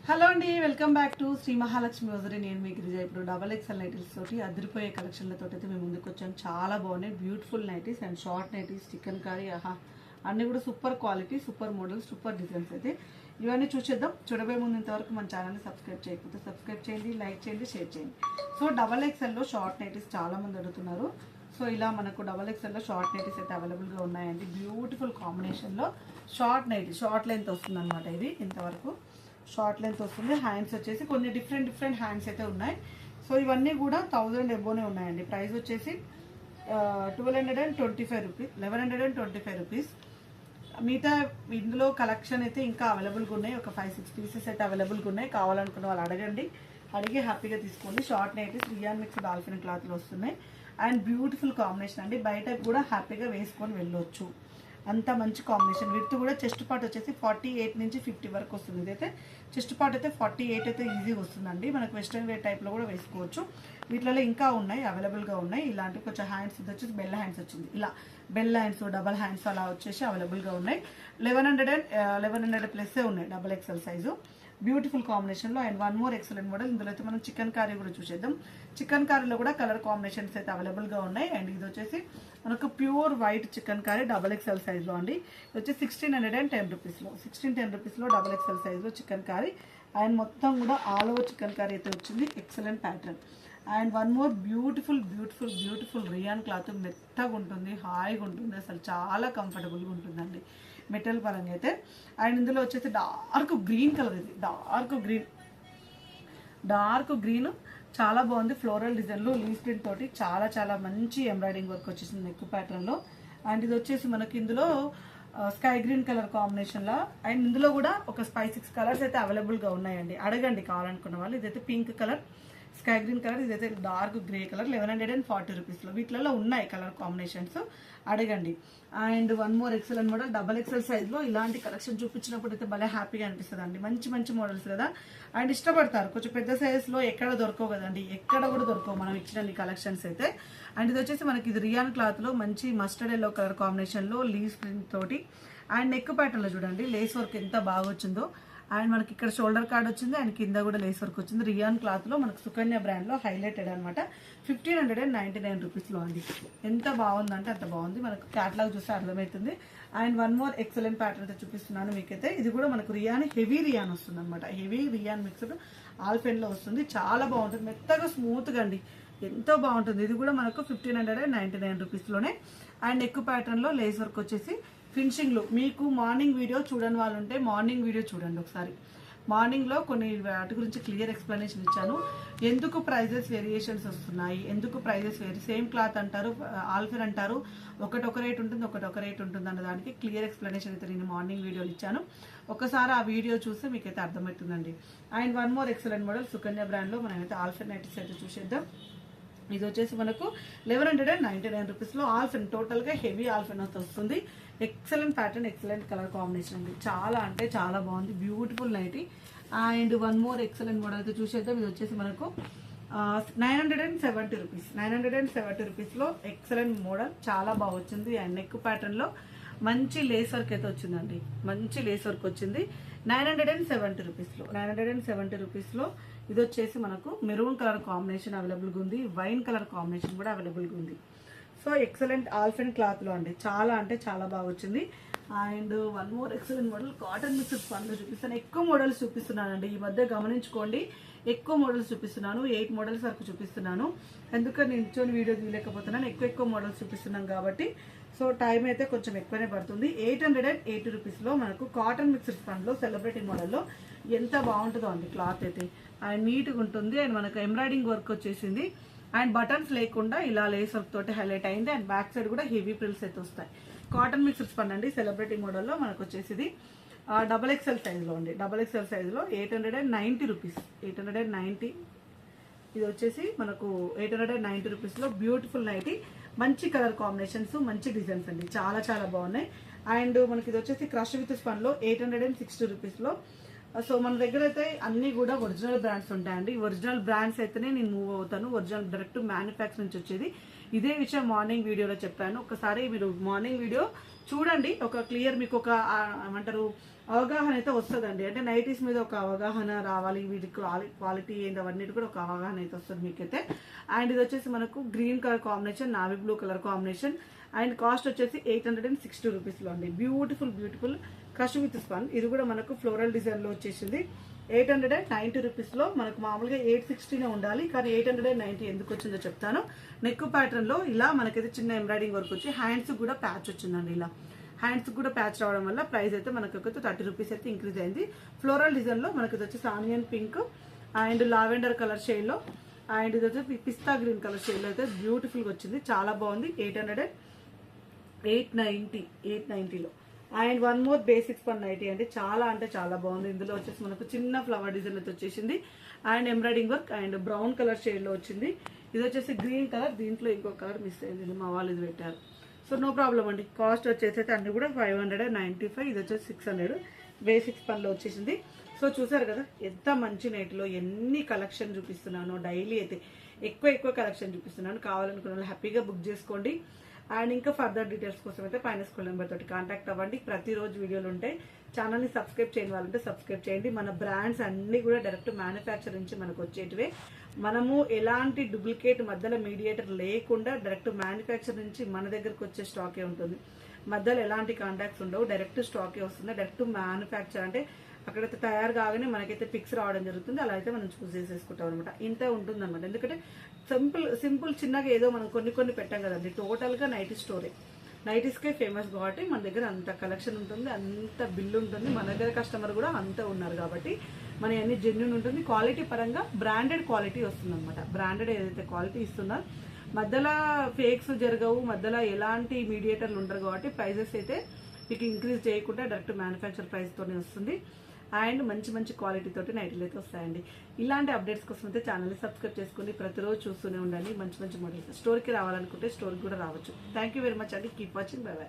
Hello అండి, welcome back to Sri Mahalakshmi rosary. నేను మీ గిరిజ. ఇప్పుడు డబల్ ఎక్స్ఎల్ నైటీస్ తోటి అదిరిపోయే కలెక్షన్లతో అయితే మేము ముందుకు వచ్చాను. చాలా బాగున్నాయి, beautiful nighties and short nighties, chicken curry, అన్నీ కూడా super quality, super models, super designs అయితే ఇవన్నీ చూసేద్దాం. చూడబోయే ముందు ఇంతవరకు మన ఛానల్ని సబ్స్క్రైబ్ చేయకపోతే సబ్స్క్రైబ్ చేయండి, లైక్ చేయండి, షేర్ చేయండి. సో డబల్ ఎక్స్ఎల్లో షార్ట్ నైటీస్ చాలా మంది అడుగుతున్నారు. సో ఇలా మనకు డబల్ ఎక్స్ఎల్లో షార్ట్ నైటీస్ అయితే అవైలబుల్గా ఉన్నాయండి. బ్యూటిఫుల్ కాంబినేషన్లో షార్ట్ నైటీ, షార్ట్ లెంత్ వస్తుంది అనమాట. ఇది ఇంతవరకు షార్ట్ లెంత్ వస్తుంది. హ్యాండ్స్ వచ్చేసి కొన్ని డిఫరెంట్ హ్యాండ్స్ అయితే ఉన్నాయి. సో ఇవన్నీ కూడా 1000 ఎబోనే ఉన్నాయండి. ప్రైస్ వచ్చేసి 1225 రూపీస్, 1125 రూపీస్. మిగతా ఇందులో కలెక్షన్ అయితే ఇంకా అవైలబుల్గా ఉన్నాయి. ఒక 5-6 పీసెస్ అయితే అవైలబుల్గా ఉన్నాయి. కావాలనుకున్న వాళ్ళు అడగండి, అడిగి హ్యాపీగా తీసుకోండి. Short nighties rayon mix dolphin క్లాత్లో వస్తున్నాయి అండ్ బ్యూటిఫుల్ కాంబినేషన్ అండి. బయట కూడా హ్యాపీగా వేసుకొని వెళ్ళొచ్చు, అంత మంచి కాంబినేషన్. విత్ కూడా చెస్ట్ పార్ట్ వచ్చేసి 48 నుంచి 50 వరకు వస్తుంది. ఇదైతే చెస్ట్ పార్ట్ అయితే 48 అయితే ఈజీగా వస్తుందండి. మనకు వెస్ట్రన్ వేర్ టైప్లో కూడా వేసుకోవచ్చు. వీటిలో ఇంకా ఉన్నాయి, అవైలబుల్గా ఉన్నాయి. ఇలాంటి కొంచెం హ్యాండ్స్, ఇది వచ్చేసి బెల్ హ్యాండ్స్ వచ్చింది. ఇలా బెల్ హ్యాండ్స్, డబల్ హ్యాండ్స్ అలా వచ్చేసి అవైలబుల్గా ఉన్నాయి. 1100 ప్లస్సే ఉన్నాయి డబల్ ఎక్స్ఎల్ సైజు. బ్యూటిఫుల్ కాంబినేషన్లో and one more excellent model. ఇందులో అయితే మనం చికెన్ కర్రీ కూడా చూసేద్దాం. చికెన్ కర్రీలో కూడా కలర్ కాంబినేషన్స్ అయితే అవైలబుల్గా ఉన్నాయి. అండ్ ఇది వచ్చేసి మనకు pure white chicken curry double XL సైజ్లో అండి. ఇది వచ్చి 1610 రూపీస్లో, 1610 రూపీస్లో డబల్ ఎక్స్ఎల్ సైజ్లో చికెన్ కర్రీ. అండ్ మొత్తం కూడా ఆల్ ఓవర్ చికెన్ కర్రీ అయితే వచ్చింది. Excellent pattern. And one more beautiful rayon cloth. మెత్తగా ఉంటుంది, హాయిగా ఉంటుంది, అసలు చాలా కంఫర్టబుల్గా ఉంటుందండి మెటల్ పరంగా అయితే. అండ్ ఇందులో వచ్చేసి డార్క్ గ్రీన్ కలర్. ఇది డార్క్ గ్రీన్ చాలా బాగుంది. ఫ్లోరల్ డిజైన్లో లీవ్ ప్రింట్ తోటి చాలా మంచి ఎంబ్రాయిడింగ్ వర్క్ వచ్చేసింది నెక్ ప్యాటర్న్లో. అండ్ ఇది వచ్చేసి మనకి ఇందులో స్కై గ్రీన్ కలర్ కాంబినేషన్లో. అండ్ ఇందులో కూడా ఒక 5-6 కలర్స్ అయితే అవైలబుల్గా ఉన్నాయండి. అడగండి కావాలనుకున్న వాళ్ళు. ఇదైతే pink colour, sky green colour, ఇదైతే డార్క్ గ్రే కలర్. 1140 రూపీస్లో వీటిలలో ఉన్నాయి కలర్ కాంబినేషన్స్, అడగండి. And one more XL model double XL సైజ్లో. ఇలాంటి కలెక్షన్ చూపించినప్పుడు అయితే భలే హ్యాపీగా అనిపిస్తుంది అండి. మంచి మోడల్స్ కదా, అండ్ ఇష్టపడతారు. కొంచెం పెద్ద సైజ్లో ఎక్కడ దొరకవు కదండి, ఎక్కడ కూడా దొరకవు మనం ఇచ్చిన కలెక్షన్స్ అయితే. అండ్ ఇది వచ్చేసి మనకి ఇది రియాన్ క్లాత్లో మంచి మస్టర్డ్ ఎల్లో కలర్ కాంబినేషన్లో లీవ్స్ ప్రింట్ తోటి. అండ్ నెక్ ప్యాటర్న్లో చూడండి లేస్ వర్క్ ఎంత బాగా వచ్చిందో. అండ్ మనకి ఇక్కడ షోల్డర్ కార్డ్ వచ్చింది అండ్ కింద కూడా లేస్ వర్క్ వచ్చింది. రియాన్ క్లాత్లో మనకు సుకన్య బ్రాండ్లో హైలైటెడ్ అనమాట. 1599 రూపీస్లో అండి. ఎంత బాగుందంటే అంత బాగుంది. మనకు క్యాటలాగ్ చూస్తే అర్థమవుతుంది. And one more excellent pattern అయితే చూపిస్తున్నాను మీకైతే. ఇది కూడా మనకు హెవీ రియాన్ వస్తుంది అనమాట. హెవీ రియాన్ మిక్స్డ్ ఆల్ఫెన్లో వస్తుంది. చాలా బాగుంటుంది, మెత్తగా స్మూత్గా అండి, ఎంతో బాగుంటుంది. ఇది కూడా మనకు 1599 రూపీస్లోనే. అండ్ నెక్ ప్యాటర్న్లో లేస్ వర్క్ వచ్చేసి ఫినిషింగ్లో. మీకు మార్నింగ్ వీడియో చూడని వాళ్ళు ఉంటే మార్నింగ్ వీడియో చూడండి ఒకసారి. మార్నింగ్లో కొన్ని వాటి గురించి క్లియర్ ఎక్స్ప్లెనేషన్ ఇచ్చాను. ఎందుకు ప్రైజెస్ వేరియేషన్స్ వస్తున్నాయి, ఎందుకు ప్రైజెస్ సేమ్ క్లాత్ అంటారు, ఆల్ఫర్ అంటారు, ఒక రేట్ ఉంటుంది, ఒక రేట్ ఉంటుంది అన్న దానికి క్లియర్ ఎక్స్ప్లెనేషన్ అయితే నేను మార్నింగ్ వీడియోలు ఇచ్చాను. ఒకసారి ఆ వీడియో చూస్తే మీకైతే అర్థమవుతుందండి. And one more excellent model Sukanya బ్రాండ్లో మనమైతే ఆల్ఫర్ నైటీస్ అయితే చూసేద్దాం. ఇది వచ్చేసి మనకు 1199 రూపీస్లో ఆల్ఫెన్, టోటల్గా హెవీ ఆల్ఫెన్ వస్తుంది. Excellent pattern, excellent colour combination అండి. చాలా అంటే చాలా బాగుంది, beautiful nightie. And one more excellent model అయితే చూసేద్దాం. ఇది వచ్చేసి మనకు 970 రూపీస్, 970 రూపీస్లో ఎక్సలెంట్ మోడల్, చాలా బాగా వచ్చింది. అండ్ నెక్ ప్యాటర్న్లో మంచి లేస్ వర్క్ అయితే వచ్చిందండి, మంచి లేస్ వర్క్ వచ్చింది. 970 రూపీస్లో, 970 రూపీస్లో. ఇది వచ్చేసి మనకు మెరూన్ కలర్ కాంబినేషన్ అవైలబుల్గా ఉంది, వైన్ కలర్ కాంబినేషన్ కూడా అవైలబుల్గా ఉంది. సో ఎక్సలెంట్ ఆల్ఫెన్ క్లాత్లో అండి, చాలా అంటే చాలా బాగా వచ్చింది. And one more excellent model cotton mixed పనులు చూపిస్తాను. ఎక్కువ మోడల్స్ చూపిస్తున్నానండి ఈ మధ్య, గమనించుకోండి. ఎక్కువ మోడల్స్ చూపిస్తున్నాను, 8 మోడల్స్ వరకు చూపిస్తున్నాను. ఎందుకంటే నేను నిల్చొని వీడియో తీయలేకపోతున్నాను, ఎక్కువ మోడల్స్ చూపిస్తున్నాం కాబట్టి. సో టైం అయితే కొంచెం ఎక్కువనే పడుతుంది. 880 రూపీస్లో మనకు కాటన్ మిక్స్డ్ ఫండ్లో సెలబ్రిటీ మోడల్లో ఎంత బాగుంటుందో అండి క్లాత్ అయితే. అండ్ నీట్గా ఉంటుంది. అండ్ మనకు ఎంబ్రాయిడింగ్ వర్క్ వచ్చేసింది. అండ్ బటన్స్ లేకుండా ఇలా లేస్ వర్క్ తోటి హైలైట్ అయింది. అండ్ బ్యాక్ సైడ్ కూడా హెవీ ప్రిల్స్ అయితే వస్తాయి. కాటన్ మిక్స్డ్ ఫండ్ అండి, సెలబ్రిటీ మోడల్లో మనకు వచ్చేసి డబల్ ఎక్స్ఎల్ సైజ్లో అండి. డబల్ ఎక్స్ఎల్ సైజ్లో 890 రూపీస్, 890. ఇది వచ్చేసి మనకు 890 రూపీస్లో బ్యూటిఫుల్ నైటీ. మంచి కలర్ కాంబినేషన్స్, మంచి డిజైన్స్ అండి, చాలా బాగున్నాయి. అండ్ మనకి ఇది వచ్చేసి క్రష్ విత్ స్పన్లో 860 రూపీస్లో. సో మన దగ్గర అయితే అన్నీ కూడా ఒరిజినల్ బ్రాండ్స్ ఉంటాయండి. ఒరిజినల్ బ్రాండ్స్ అయితేనే నేను మూవ్ అవుతాను, ఒరిజినల్ డైరెక్ట్ మ్యానుఫ్యాక్చర్ నుంచి వచ్చేది. ఇదే విషయం మార్నింగ్ వీడియోలో చెప్పాను. ఒకసారి మీరు మార్నింగ్ వీడియో చూడండి, ఒక క్లియర్ మీకు ఒక ఏమంటారు అవగాహన అయితే వస్తుందండి. అంటే నైటీస్ మీద ఒక అవగాహన రావాలి, వీటి క్వాలిటీ ఏంటి అవన్నీ కూడా ఒక అవగాహన అయితే వస్తుంది మీకైతే. అండ్ ఇది వచ్చేసి మనకు green colour combination, navy blue colour combination. And cost వచ్చేసి 860 రూపీస్లో అండి. Beautiful crush with spun. ఇది కూడా మనకు ఫ్లోరల్ డిజైన్లో వచ్చేసింది. 890 రూపీస్లో. మనకు మామూలుగా 860 ఉండాలి, కానీ 890 ఎందుకు వచ్చిందో చెప్తాను. నెక్ ప్యాటర్న్లో ఇలా మనకైతే చిన్న ఎంబ్రాయిడింగ్ వర్క్ వచ్చి హ్యాండ్స్ కూడా ప్యాచ్ వచ్చిందండి. ఇలా హ్యాండ్స్ కూడా ప్యాచ్ రావడం వల్ల ప్రైస్ అయితే మనకు 30 రూపీస్ అయితే ఇంక్రీజ్ అయింది. ఫ్లోరల్ డిజైన్లో మనకి ఇది వచ్చేసి onion pink and lavender colour షేడ్లో, అండ్ ఇది వచ్చి పిస్తా గ్రీన్ కలర్ షేడ్లో అయితే బ్యూటిఫుల్గా వచ్చింది. చాలా బాగుంది. 890లో. And one more basics per nighty అండి. చాలా అంటే చాలా బాగుంది. ఇందులో వచ్చేసి మనకు చిన్న ఫ్లవర్ డిజైన్ అయితే వచ్చేసింది. And embroidering work and brown colour షేడ్లో వచ్చింది. ఇది వచ్చేసి గ్రీన్ కలర్, దీంట్లో ఇంకో కలర్ మిస్ అయింది, మా వాళ్ళు ఇది పెట్టారు. సో నో ప్రాబ్లం అండి. కాస్ట్ వచ్చేసి అయితే అన్ని కూడా 595. ఇది వచ్చేసి 600 బేసిక్స్ పనిలో వచ్చేసింది. సో చూసారు కదా ఎంత మంచి నైట్లో ఎన్ని కలెక్షన్ చూపిస్తున్నాను. డైలీ అయితే ఎక్కువ కలెక్షన్ చూపిస్తున్నాను. కావాలనుకున్న వాళ్ళు హ్యాపీగా బుక్ చేసుకోండి. అండ్ ఇంకా ఫర్దర్ డీటెయిల్స్ కోసం అయితే పైన స్కూల్ నెంబర్ తోటి కాంటాక్ట్ అవ్వండి. ప్రతిరోజు వీడియోలు ఉంటాయి. ఛానల్ని సబ్స్క్రైబ్ చేయని వాళ్ళంటే సబ్స్క్రైబ్ చేయండి. మన బ్రాండ్స్ అన్నీ కూడా డైరెక్ట్ మ్యానుఫ్యాక్చర్ నుంచి మనకు వచ్చేటివే. మనము ఎలాంటి డూప్లికేట్ మధ్యలో మీడియేటర్ లేకుండా డైరెక్ట్ మ్యానుఫ్యాక్చర్ నుంచి మన దగ్గరకు వచ్చే స్టాకే ఉంటుంది. మధ్యలో ఎలాంటి కాంటాక్ట్స్ ఉండవు, డైరెక్ట్ స్టాకే వస్తుంది. డైరెక్ట్ మ్యానుఫ్యాక్చర్ అంటే అక్కడైతే తయారు కాగానే మనకైతే పిక్స్ రావడం జరుగుతుంది. అలా అయితే మనం చూస్ చేసేసుకుంటాం అనమాట. ఇంత ఉంటుంది అనమాట. ఎందుకంటే సింపుల్ చిన్నగా ఏదో మనం కొన్ని పెట్టాం కదండి. టోటల్గా నైటీ స్టోరే, నైటీస్కే ఫేమస్ కాబట్టి మన దగ్గర అంత కలెక్షన్ ఉంటుంది, అంత బిల్లు ఉంటుంది. మన దగ్గర కస్టమర్ కూడా అంత ఉన్నారు కాబట్టి మన అన్ని జెన్యూన్ ఉంటుంది. క్వాలిటీ పరంగా బ్రాండెడ్ క్వాలిటీ వస్తుంది అనమాట. బ్రాండెడ్ ఏదైతే క్వాలిటీ ఇస్తుందో మధ్యలో ఫేక్స్ జరగవు, మధ్యలో ఎలాంటి మీడియేటర్లు ఉండరు కాబట్టి ప్రైజెస్ అయితే మీకు ఇంక్రీజ్ చేయకుండా డైరెక్ట్ మ్యానుఫ్యాక్చర్ ప్రైస్తోనే వస్తుంది. అండ్ మంచి క్వాలిటీ తోటి నైటీలు అయితే వస్తాయండి. ఇలాంటి అప్డేట్స్ కోసం అయితే ఛానల్ని సబ్స్క్రైబ్ చేసుకుని ప్రతిరోజు చూస్తూనే ఉండండి. మంచి మోడల్స్. స్టోర్కి రావాలనుకుంటే స్టోర్కి కూడా రావచ్చు. థ్యాంక్ యూ వెరీ మచ్ అండి. Keep watching. By by.